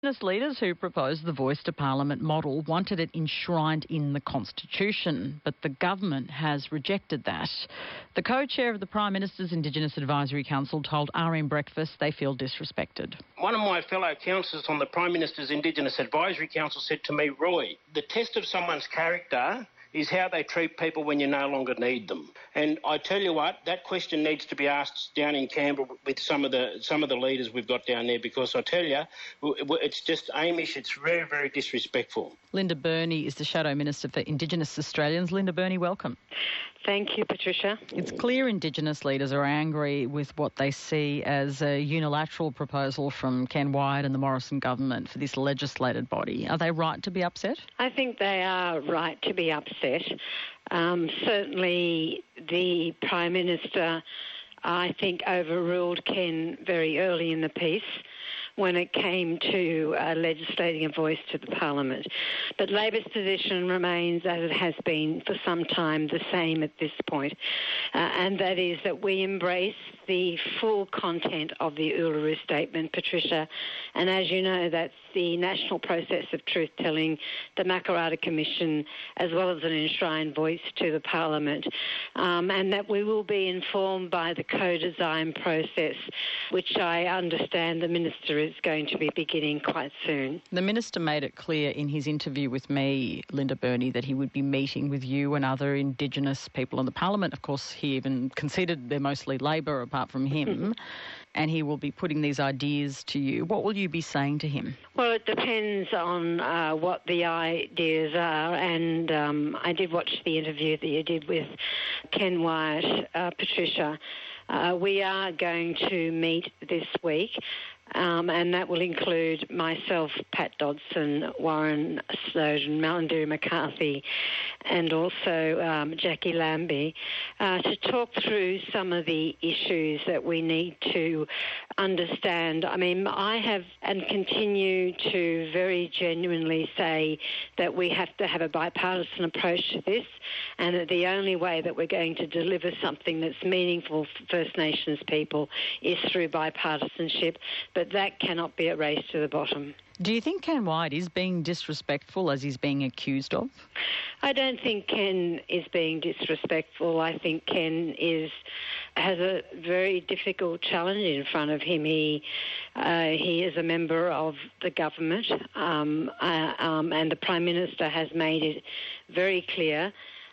Indigenous leaders who proposed the Voice to Parliament model wanted it enshrined in the Constitution, but the government has rejected that. The co-chair of the Prime Minister's Indigenous Advisory Council told RM Breakfast they feel disrespected. One of my fellow councillors on the Prime Minister's Indigenous Advisory Council said to me, Roy, the test of someone's character is how they treat people when you no longer need them. And I tell you what, that question needs to be asked down in Canberra with some of the leaders we've got down there, because I tell you, it's just Amish, it's very, very disrespectful. Linda Burney is the Shadow Minister for Indigenous Australians. Linda Burney, welcome. Thank you, Patricia. It's clear Indigenous leaders are angry with what they see as a unilateral proposal from Ken Wyatt and the Morrison government for this legislated body. Are they right to be upset? I think they are right to be upset. Certainly the Prime Minister, I think, overruled Ken very early in the piece when it came to legislating a voice to the Parliament. But Labor's position remains, as it has been for some time, the same at this point, and that is that we embrace the full content of the Uluru Statement, Patricia, and as you know, that's the national process of truth-telling, the Makarrata Commission, as well as an enshrined voice to the Parliament, and that we will be informed by the co-design process, which I understand the Minister is going to be beginning quite soon. The Minister made it clear in his interview with me, Linda Burney, that he would be meeting with you and other Indigenous people in the Parliament. Of course, he even conceded they're mostly Labor apart from him, and he will be putting these ideas to you. What will you be saying to him? Well, it depends on what the ideas are, and I did watch the interview that you did with Ken Wyatt, Patricia. We are going to meet this week, and that will include myself, Pat Dodson, Warren Snowden, Malindiri McCarthy, and also Jackie Lambie, to talk through some of the issues that we need to understand. I mean, I have and continue to very genuinely say that we have to have a bipartisan approach to this, and that the only way that we're going to deliver something that's meaningful for First Nations people is through bipartisanship, but that cannot be a race to the bottom. Do you think Ken Wyatt is being disrespectful as he's being accused of? I don't think Ken is being disrespectful. I think Ken has a very difficult challenge in front of him. He is a member of the government, and the Prime Minister has made it very clear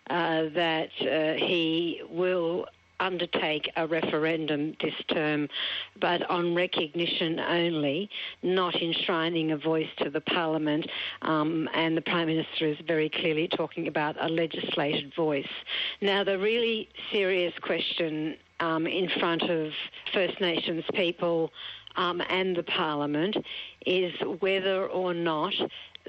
that he will undertake a referendum this term, but on recognition only, not enshrining a voice to the Parliament, and the Prime Minister is very clearly talking about a legislated voice. Now, the really serious question in front of First Nations people and the Parliament is whether or not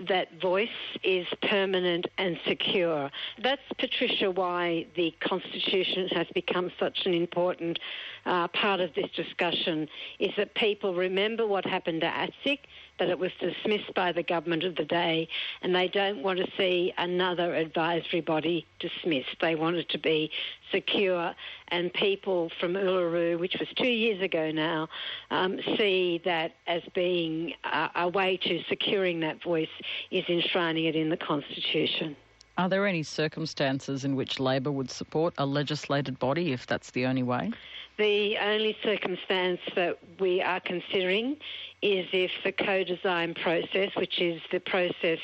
that voice is permanent and secure. That's, Patricia, why the Constitution has become such an important part of this discussion, is that people remember what happened to ATSIC, that it was dismissed by the government of the day, and they don't want to see another advisory body dismissed. They want it to be secure, and people from Uluru, which was 2 years ago now, see that as being a way to securing that voice is enshrining it in the Constitution. Are there any circumstances in which Labor would support a legislated body if that's the only way? The only circumstance that we are considering is if the co-design process, which is the process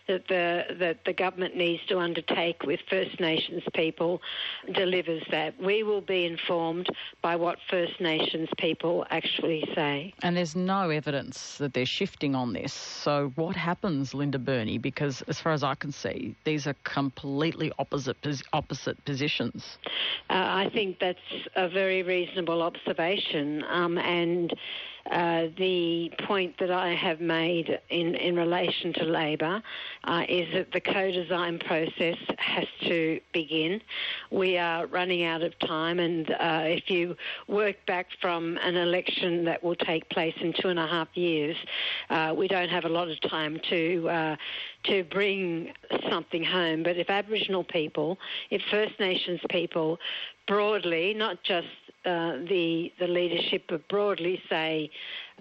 that the government needs to undertake with First Nations people, delivers that. We will be informed by what First Nations people actually say. And there's no evidence that they're shifting on this. So what happens, Linda Burney? Because as far as I can see, these are completely opposite positions. I think that's a very reasonable observation, and the point that I have made in relation to Labor is that the co-design process has to begin. We are running out of time, and if you work back from an election that will take place in 2.5 years, we don't have a lot of time to bring something home. But if Aboriginal people, if First Nations people broadly, not just the leadership broadly say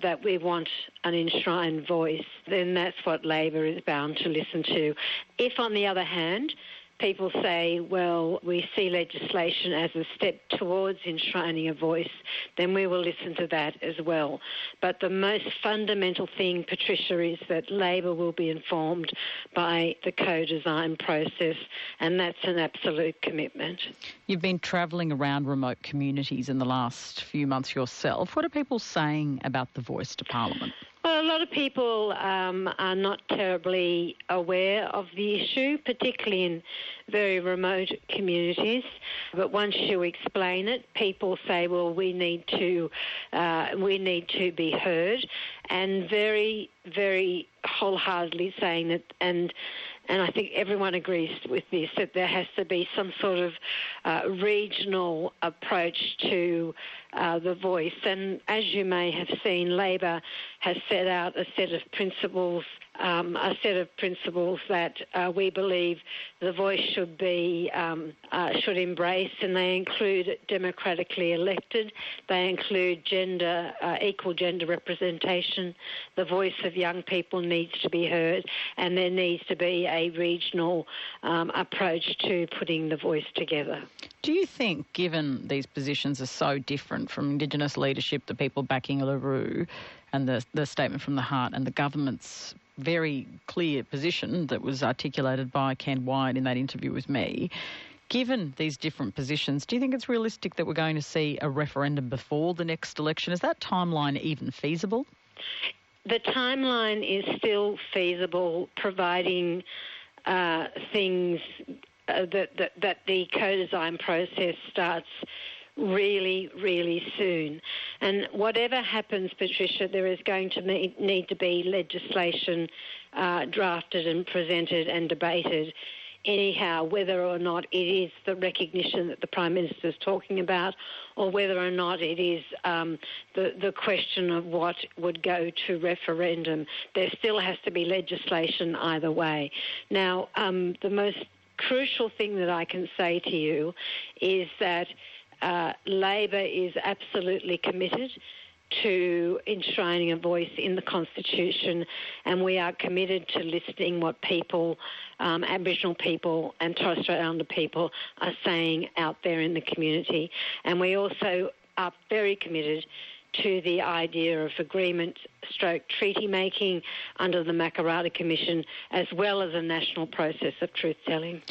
that we want an enshrined voice, then that's what Labor is bound to listen to. If, on the other hand, people say, well, we see legislation as a step towards enshrining a voice, then we will listen to that as well. But the most fundamental thing, Patricia, is that Labor will be informed by the co-design process, and that's an absolute commitment. You've been travelling around remote communities in the last few months yourself. What are people saying about the voice to Parliament? Well, a lot of people are not terribly aware of the issue, particularly in very remote communities. But once you explain it, people say, well, we need to be heard, and very, very wholeheartedly saying that, and I think everyone agrees with this, that there has to be some sort of regional approach to the voice. And as you may have seen, Labor has set out a set of principles that we believe the voice should embrace, and they include democratically elected, they include equal gender representation, the voice of young people needs to be heard, and there needs to be a regional approach to putting the voice together. Do you think, given these positions are so different from Indigenous leadership, the people backing Uluru, and the statement from the heart, and the government's very clear position that was articulated by Ken Wyatt in that interview with me, given these different positions, do you think it's realistic that we're going to see a referendum before the next election? Is that timeline even feasible? The timeline is still feasible, providing things that the co-design process starts really, really soon. And whatever happens, Patricia, there is going to need to be legislation drafted and presented and debated anyhow, whether or not it is the recognition that the Prime Minister is talking about, or whether or not it is the question of what would go to referendum. There still has to be legislation either way. Now, the most crucial thing that I can say to you is that Labor is absolutely committed to enshrining a voice in the Constitution, and we are committed to listening what people, Aboriginal people and Torres Strait Islander people are saying out there in the community. And we also are very committed to the idea of agreement/treaty making under the Makarrata Commission, as well as a national process of truth-telling.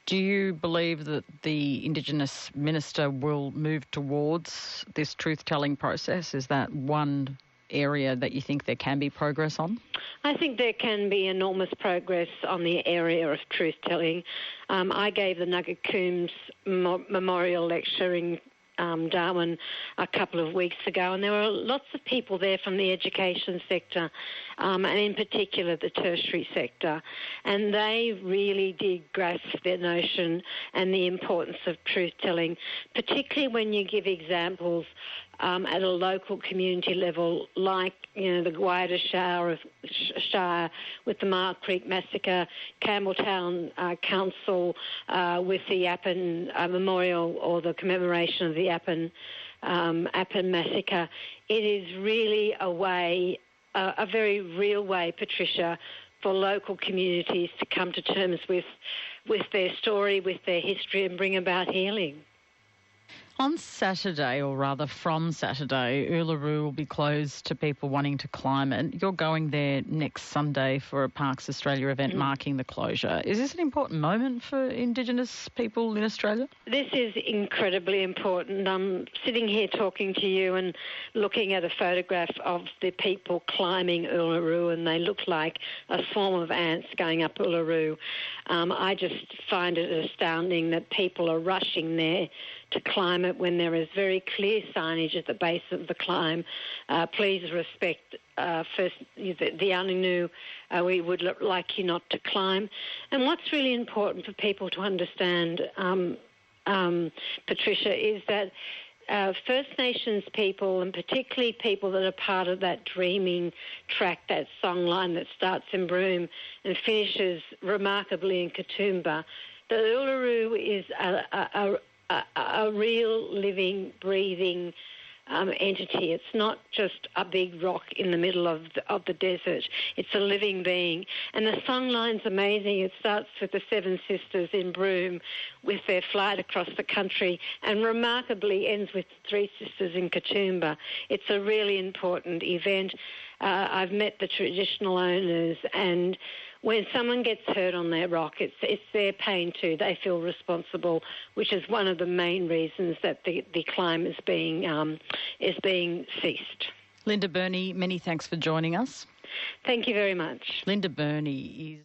Do you believe that the Indigenous Minister will move towards this truth-telling process? Is that one area that you think there can be progress on? I think there can be enormous progress on the area of truth-telling. I gave the Nugget Coombs Memorial Lecture in Darwin a couple of weeks ago, and there were lots of people there from the education sector, and in particular the tertiary sector, and they really did grasp their notion and the importance of truth-telling, particularly when you give examples at a local community level, like the Guaida Shire with the Mile Creek Massacre, Campbelltown Council with the Appin Memorial or the commemoration of the Appin Massacre. It is really a very real way, Patricia, for local communities to come to terms with their story, with their history, and bring about healing. On Saturday, or rather from Saturday, Uluru will be closed to people wanting to climb it. You're going there next Sunday for a Parks Australia event marking the closure. Is this an important moment for Indigenous people in Australia? This is incredibly important. I'm sitting here talking to you and looking at a photograph of the people climbing Uluru, and they look like a swarm of ants going up Uluru. I just find it astounding that people are rushing there to climb it when there is very clear signage at the base of the climb. Please respect first the Aninu. We would like you not to climb. And what's really important for people to understand, Patricia, is that First Nations people, and particularly people that are part of that dreaming track, that songline that starts in Broome and finishes remarkably in Katoomba, the Uluru is a real living, breathing entity. It's not just a big rock in the middle of the desert. It's a living being. And the songline's amazing. It starts with the Seven Sisters in Broome with their flight across the country and remarkably ends with the Three Sisters in Katoomba. It's a really important event. I've met the traditional owners, and when someone gets hurt on their rock, it's their pain too. They feel responsible, which is one of the main reasons that the climb is being ceased. Linda Burney, many thanks for joining us. Thank you very much. Linda Burney is